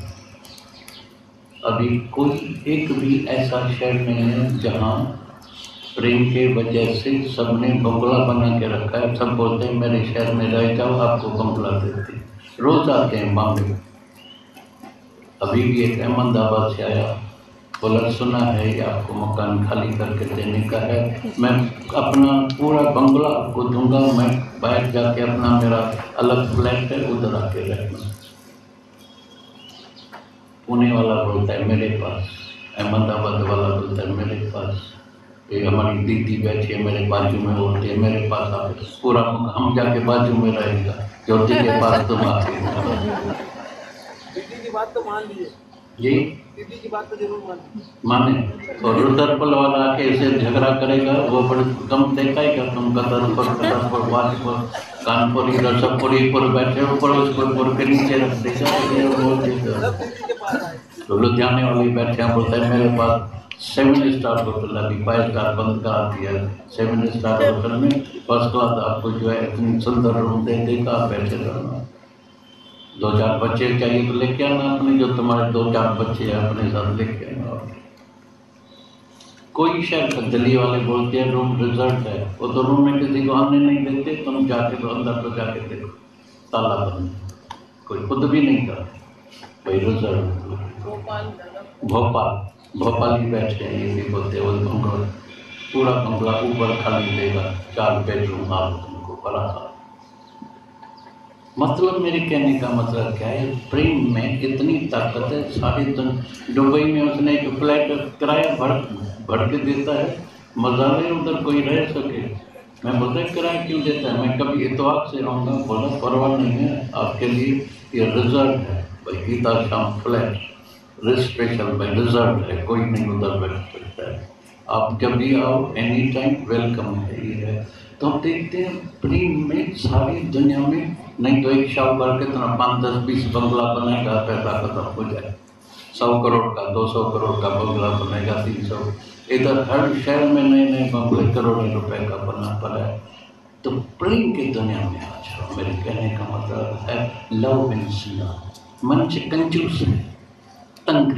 अभी कोई एक भी ऐसा शहर नहीं है जहाँ प्रेम के वजह से सबने बंगला बना के रखा है। सब बोलते हैं मेरे शहर में रह जाओ, आपको बंगला देते हैं। रोज आते हैं बॉम्बे। अभी भी एक अहमदाबाद से आया, बोला सुना है कि आपको मकान खाली करके देने का है, मैं अपना पूरा बंगला आपको दूंगा, मैं बाहर जाके अपना मेरा अलग फ्लैट है उधर आके रहना। पुणे वाला बोलता है मेरे पास, अहमदाबाद वाला बोलता है मेरे पास, ये हमारी दीदी बैठी है मेरे बाजू में, बोलती है मेरे पास आप पूरा हम जाके बाजू में रहेगा, ज्योति के पास तुम आके। दीदी की बात तो मान लीजिए जी, दीदी की बात तो जरूर माने। और रुद्रपल वाला आके ऐसे झगड़ा करेगा, वो बड़े कम देखा है क्या तुम? कदरपुर वाजपुर कानपुर रसपुरीपुर बैठे ऊपर, उसको पुर के नीचे रख देगा। तो लुधियाने वाले बैठे हैं, बोलता है मेरे पास 7 स्टार होटल, अभी 5 स्टार बंद करा दिया। 7 स्टार होटल में फर्स्ट क्लास आपको जो है इतनी सुंदर रूम दे देगा, आप बैठे रहना। 2-4 बच्चे चाहिए तो लेके आना अपने, जो तुम्हारे 2-4 बच्चे हैं अपने साथ लेके आना। कोई शहर दिल्ली वाले बोलते हैं रूम रिजर्व है, वो तो रूम में किसी को आने नहीं देते। तुम जाके तो अंदर तो जाके देखो ताला बंद, कोई खुद भी नहीं करते, कोई रिजर्व। भोपाल ही बैठे हैं, ये भी बोलते वो बंगला, पूरा बंगला ऊपर खाली देगा, 4 बेडरूम हाल तुमको बड़ा था। मतलब मेरे कहने का मतलब क्या है, प्रेम में इतनी ताकत है। सारी दुबई में उसने एक फ्लैट किराया भर के देता है, मजा नहीं उधर कोई रह सके। मैं बोलता है किराया क्यों देता है, मैं कभी इतवार से रहूँगा। बोला परवाह नहीं है, आपके लिए ये रिजर्व है भाई, गीता शाम फ्लैट स्पेशल भाई, रिजर्व है, कोई नहीं उधर बैठ सकता है, आप जब भी आओ एनी टाइम वेलकम है। ये है तो हम देखते हैं प्रेम में सारी दुनिया में। नहीं तो एक शाहूकार कितना 5, 10, 20 बंगला बनाएगा, पैसा खत्म हो जाए। 100 करोड़ का 200 करोड़ का बंगला बनेगा, 300। इधर हर शहर में नए नए बंगले करोड़ों रुपए का बना पड़ा है। तो प्रेम की दुनिया में आ जाओ। मेरे कहने का मतलब है लव इन लव। मन से कंजूस है, तंग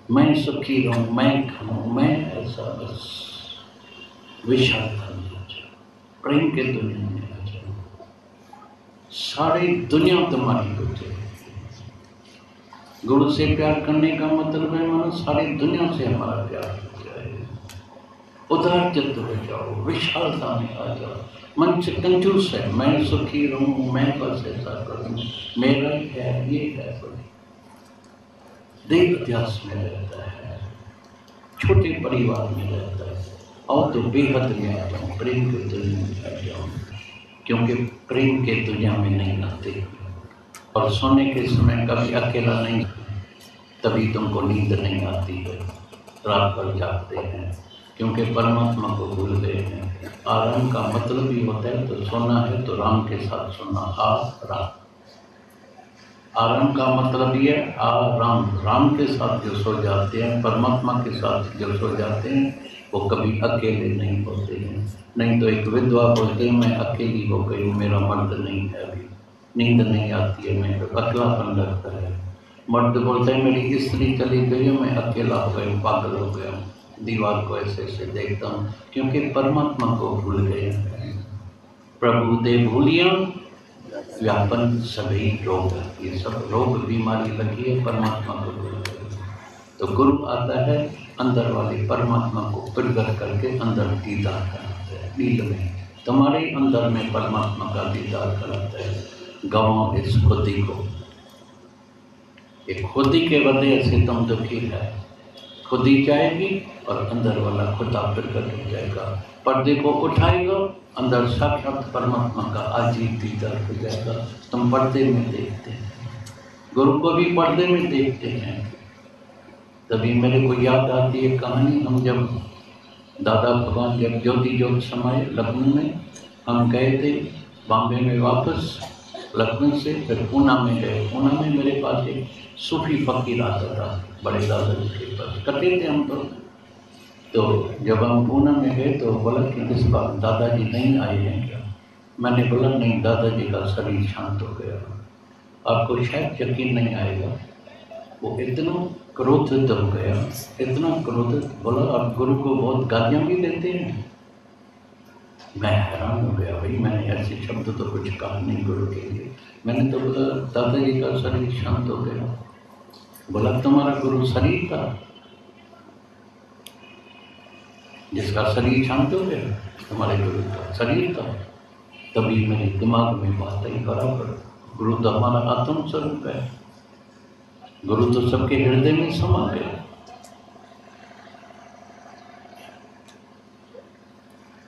मैं सुखी रहूं, मैं खाऊं, मैं ऐसा, बस विशालता में आ जाओ, प्रेम के दुनिया में आ जाओ। सारी दुनिया तुम्हारी हो जाए। गुरु से प्यार करने का मतलब है मानो सारी दुनिया से हमारा प्यार हो जाए। उदार चित्त हो जाओ, विशालता में आ जाओ। मन से कंजूस है, मैं सुखी रहूं, मैं बस ऐसा करूं, मेरा ही है, ये है। देव अध्यास में रहता है, छोटे परिवार में रहता है, और तो बेहद में आ जाऊँ, प्रेम की दुनिया में आ जाऊँ। क्योंकि प्रेम के दुनिया में नहीं आते। और सोने के समय कभी अकेला नहीं, तभी तुमको नींद नहीं आती है, रात भर जागते हैं, क्योंकि परमात्मा को भूल गए हैं। आराम का मतलब ही होता है, तो सोना है तो राम के साथ सोना। आराम का मतलब ये आराम, राम के साथ जो सो जाते हैं, परमात्मा के साथ जो सो जाते हैं, वो कभी अकेले नहीं होते हैं। नहीं तो एक विधवा बोलते हैं मैं अकेली हो गई हूँ, मेरा मर्द नहीं है, अभी नींद नहीं आती है, मैं अकेलापन लगता है। मर्द बोलते हैं मेरी स्त्री चली गई है, मैं अकेला हो गया हूँ, पागल हो गया हूँ, दीवार को ऐसे ऐसे देखता हूँ, क्योंकि परमात्मा को भूल गए हैं। प्रभु दे भूलिया व्यापन सभी रोग, ये सब रोग बीमारी लगी है, परमात्मा को भूल गए। तो गुरु आता है अंदर वाले परमात्मा को प्रकट करके अंदर दीदार कराता है। नील में तुम्हारे अंदर में परमात्मा का दीदार कराता है। गवाओ इस खुदी को, एक खुदी के वजह से तुम दुखी है, खुदी जाएगी और अंदर वाला खुदा प्रकट हो जाएगा। पर्दे को उठाएगा, अंदर साक्षात परमात्मा का अजीब दीदार हो जाएगा। तुम पर्दे में देखते हैं, गुरु को भी पर्दे में देखते हैं। तभी मेरे को याद आती है कहानी, हम जब दादा भगवान जब ज्योति ज्योत समाये लखनऊ में, हम गए थे बॉम्बे में वापस, लखनऊ से फिर पूना में गए। पूना में मेरे पास एक सूफी फकीर आता था, बड़े दादाजी के पास कटे थे हम तो जब हम पूना में गए तो बोला कि इस बार दादाजी नहीं आए हैं क्या? मैंने बोला नहीं, दादाजी का शरीर शांत हो गया। आपको शायद यकीन नहीं आएगा, वो इतना क्रोधित हो गया, इतना क्रोधित। बोला आप गुरु को बहुत गालियाँ भी देते हैं? मैं हैरान हो गया, भाई मैंने ऐसे शब्द तो कुछ कहा नहीं गुरु के लिए। मैंने तो बोला दादाजी का शरीर शांत हो गया। बोला तुम्हारा गुरु शरीर था, जिसका शरीर शांत हो गया तुम्हारे गुरु का शरीर था। तभी मेरे दिमाग में बात आई बराबर, गुरु तो हमारा आत्म स्वरूप है, गुरु तो सबके हृदय में समा गया।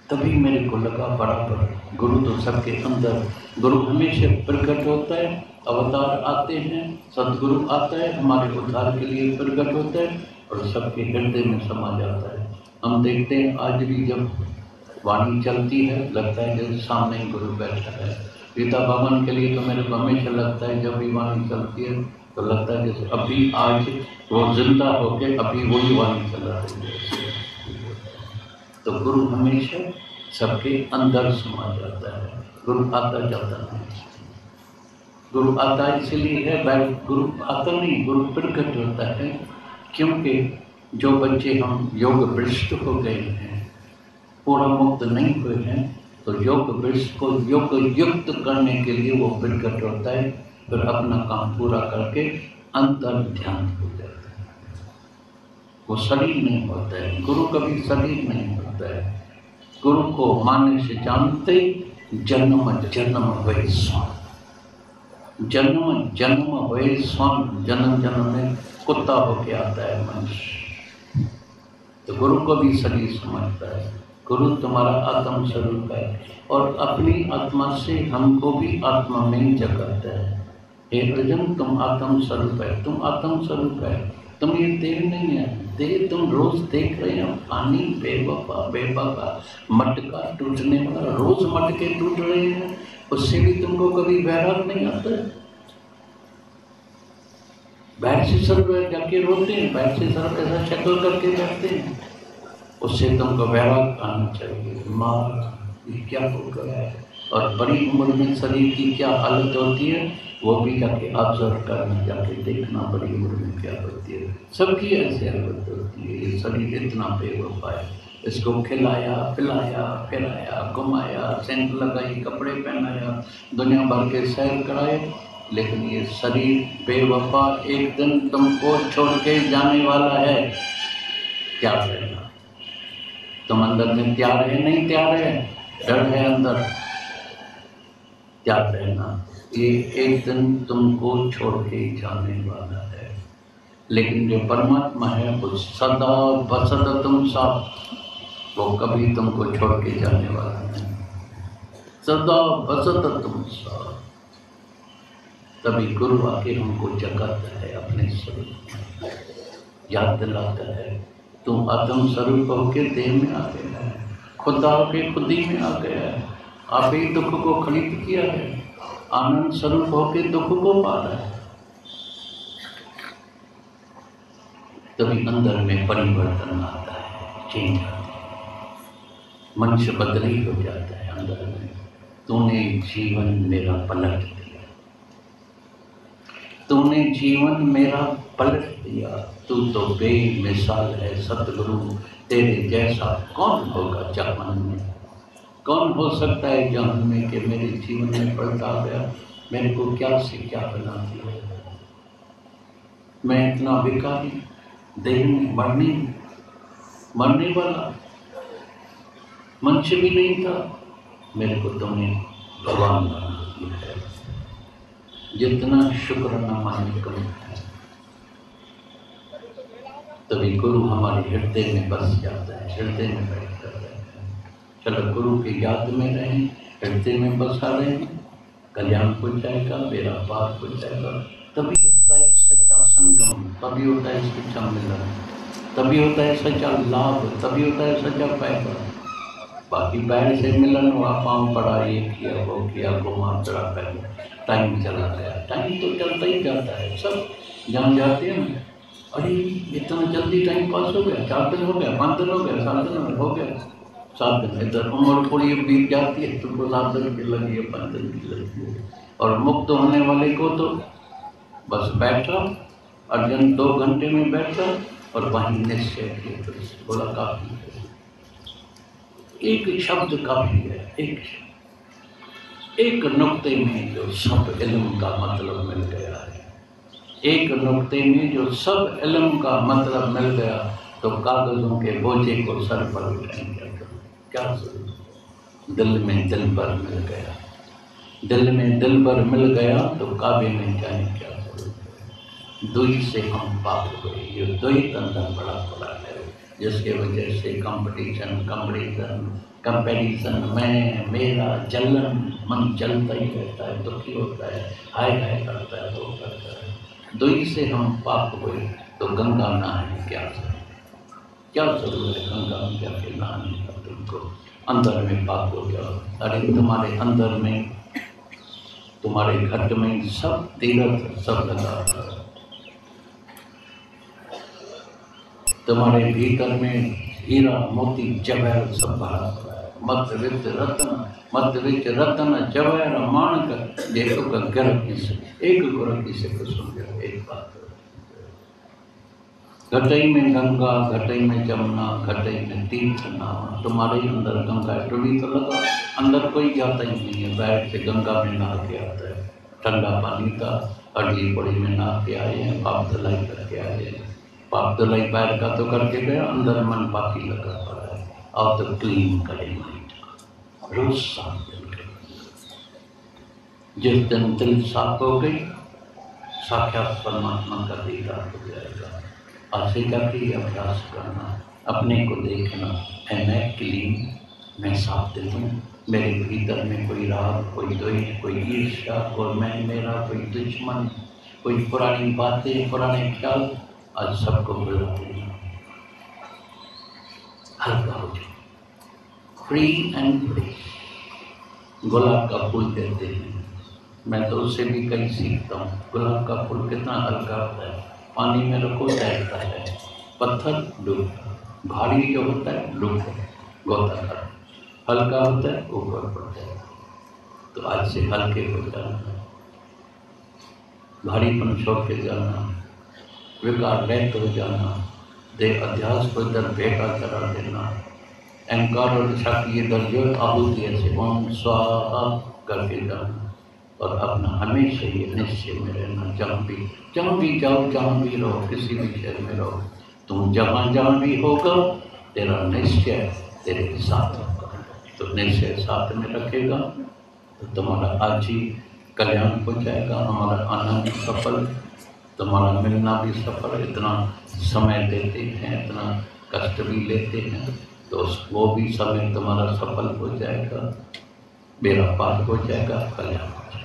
तभी मेरे को लगा बराबर गुरु तो सबके अंदर, गुरु हमेशा प्रकट होता है, अवतार आते हैं, सदगुरु आता है हमारे उद्धार के लिए प्रकट होता है और सबके हृदय में समा जाता है। हम देखते हैं आज भी जब वाणी चलती है लगता है जैसे सामने ही गुरु बैठा है। गीता भवन के लिए तो मेरे को हमेशा लगता है जब भी वाणी चलती है तो लगता है जैसे अभी आज वो जिंदा होके अभी वही वाणी चल रही है। तो गुरु हमेशा सबके अंदर समा जाता है, गुरु आता जाता नहीं। गुरु आता इसलिए है, गुरु आता नहीं, गुरु प्रकट होता है। क्योंकि जो बच्चे हम योग भ्रष्ट हो गए हैं, पूरा मुक्त नहीं हुए हैं, तो योग भ्रष्ट को योग युक्त करने के लिए वो प्रकट होता है। फिर अपना काम पूरा करके अंतर ध्यान हो जाता है। वो शरीर नहीं होता है, गुरु कभी शरीर नहीं होता है। गुरु को मानने से जानते जन्म जन्म वै स्वान, जन्म जन्म वै स्वान, जन्म जन्म में कुत्ता होके आता है मनुष्य। तो गुरु को भी सही समझता है, गुरु तुम्हारा आत्म स्वरूप है और अपनी आत्मा से हमको भी आत्मा में जगाता है। हे अर्जुन, तुम आत्म स्वरूप है, तुम आत्म स्वरूप है, तुम ये देह नहीं है। देह तुम रोज देख रहे हो, पानी बेवफा बेवफा मटका टूटने वाला, रोज मटके टूट रहे हैं, उससे भी तुमको कभी वैराग नहीं आता है। बैठ से सर जाके रोते हैं, बैठ से सर कैसा शक्ल करके बैठते हैं, उससे तुमको वैराग आना चाहिए। माँ ये क्या हो गया है, और बड़ी उम्र में शरीर की क्या हालत होती है वो भी जाके ऑब्जर्व करना, जाके देखना बड़ी उम्र में क्या होती है। सबकी ऐसी हालत होती है, ये शरीर इतना बेवफा है, इसको खिलाया पिलाया फिराया घुमाया, सेंट लगाई, कपड़े पहनाया, दुनिया भर के सैर कराए, लेकिन ये शरीर बेवफा एक दिन तुमको छोड़ के जाने वाला है। क्या रहना, तुम अंदर में तैयार है नहीं तैयार है, डर है अंदर, क्या रहना, ये एक दिन तुमको छोड़ के जाने वाला है। लेकिन जो परमात्मा है वो सदा बसदा तुम साथ, वो कभी तुमको छोड़ के जाने वाला नहीं, सदा बसदा तुम साथ। तभी गुरु आके हमको जगाता है, अपने स्वरूप में याद दिलाता है, तुम आत्म स्वरूप होके देह में आ गया है, खुदा होके खुदी में आ गया है, आप ही दुख को खरीद किया है, आनंद स्वरूप होके दुख को पा रहा है। तभी अंदर में परिवर्तन आता है, चेंज आता है, मनुष्य बदली हो जाता है अंदर में। तूने जीवन मेरा पलट दिया, तूने जीवन मेरा पलट दिया, तू तो बेमिसाल है सतगुरु, तेरे जैसा कौन होगा जहान में, कौन हो सकता है जहान में कि मेरे जीवन में पलट आ गया, मेरे को क्या से क्या बना दिया। मैं इतना भिखारी, देह में मरने वाला मनुष्य भी नहीं था, मेरे को तुमने भगवान बना दिया है। जितना शुक्र न माने कम है। तभी गुरु हमारे हृदय में बस जाता है, हृदय में बैठ जाता है। चलो गुरु की याद में रहें, हृदय में बसा रहें, कल्याण हो जाएगा, बेड़ा पार हो जाएगा। तभी होता है सच्चा संगम, तभी होता है सच्चा मिलन, तभी होता है सच्चा लाभ, तभी होता है सच्चा फायदा। बाकी बैर से मिलन हुआ, पाँव पड़ा, ये किया वो किया, घुमा चढ़ा पहले, टाइम चला गया। टाइम तो चलता ही जाता है, सब जान जाते हैं। अरे इतना जल्दी टाइम पास हो गया, 4 दिन हो गया, 5 दिन हो गया, 7 दिन हो गया, 7 दिन इधर उम्र पूरी बीत जाती है, तुमको 7 दिन की लगी है, 5 दिन की लगी है। और मुक्त होने वाले को तो बस बैठा, अर्जुन 2 घंटे में बैठा और वहीं निश्चय किया, तो बोला काफी है, एक शब्द काफी है, एक नुक्ते में जो सब इल्म का मतलब मिल गया है, एक नुक्ते में जो सब इल्म का मतलब मिल गया, तो कागजों के बोझे को सर पर उठाएंगे। क्या जरूरत, दिल में दिल भर मिल गया, दिल में दिल भर मिल गया, तो काबे में जाने क्या जरूरत है। दुई से हम पाप हुए, ये द्वैत अंदर बड़ा बड़ा है, जिसके वजह से कंपैरिजन मैं मेरा जलन, मन जलता ही रहता है, दुखी होता है, हाय हाय करता है, वो करता है। दुई से हम पाप हुए, तो गंगा नहाने क्या जरूरत है, गंगा में जाके नहाने का, तुमको अंदर में पाप हो जाओ। अरे तुम्हारे अंदर में, तुम्हारे घट में सब तीर्थ सब लगा, तुम्हारे भीतर में हीरा मोती जवाहर सब भरा हुआ है। मत विच रतन जवाहर माणक, देखो का गर्भ से एक गोरखी से कुसुम, एक बात, घटई में गंगा, घटई में जमुना, घटई में तीर्थ नाम। तुम्हारे अंदर गंगा डुबी तो लगा, अंदर कोई जाता ही नहीं है, बैठ से गंगा में नहा के आता है, ठंडा पानी था, अगली पड़ी में नहा के आए हैं, पाप धुलाई करके आए हैं। पाप धुलाई पैर का तो करके गए, अंदर मन पापी लगा पड़ा है, और तो क्लीन करे माइंड, रोज साफ दिन जिस दिन दिल साफ हो गई, साक्षात परमात्मा का दीदार हो जाएगा। आज से जाके अभ्यास करना, अपने को देखना, मैं क्लीन, मैं साफ दिल हूँ, मेरे भीतर में कोई राग, कोई द्वेष, कोई ईर्ष्या, कोई मैं मेरा, कोई दुश्मन, कोई पुरानी बातें, पुराने ख्याल, आज सबको भुला देना, हल्का हो जाए, फ्री एंड फ्री। गुलाब का फूल कहते हैं, मैं तो उससे भी कहीं सीखता हूँ। गुलाब का फूल कितना हल्का होता है, पानी में रखो तैरता है, पत्थर डूबता, भारी जो होता है डूबता, गोताखोर, हल्का होता है ऊपर पड़ता है। तो आज से हल्के हो जाना, भारीपन छोड़ के जाना, विकार रहित हो जाना, देह अध्यास को इधर बेटा करा देना, अहंकार और इच्छा की इधर जो आहुति ऐसे ओम स्वाहा करके जाना, और अपना हमेशा ये निश्चय में रहना, जहाँ भी जाओ, जहाँ भी रहो, किसी भी शहर में रहो, तुम जहाँ भी होगा तेरा निश्चय तेरे साथ होगा। तो निश्चय साथ में रखेगा तो तुम्हारा आज ही कल्याण हो जाएगा, हमारा आना भी सफल, तुम्हारा मिलना भी सफल। इतना समय देते हैं, इतना कष्ट भी लेते हैं, तो वो भी समय तुम्हारा सफल हो जाएगा, बेड़ा पार हो जाएगा, कल्याण हो जाएगा।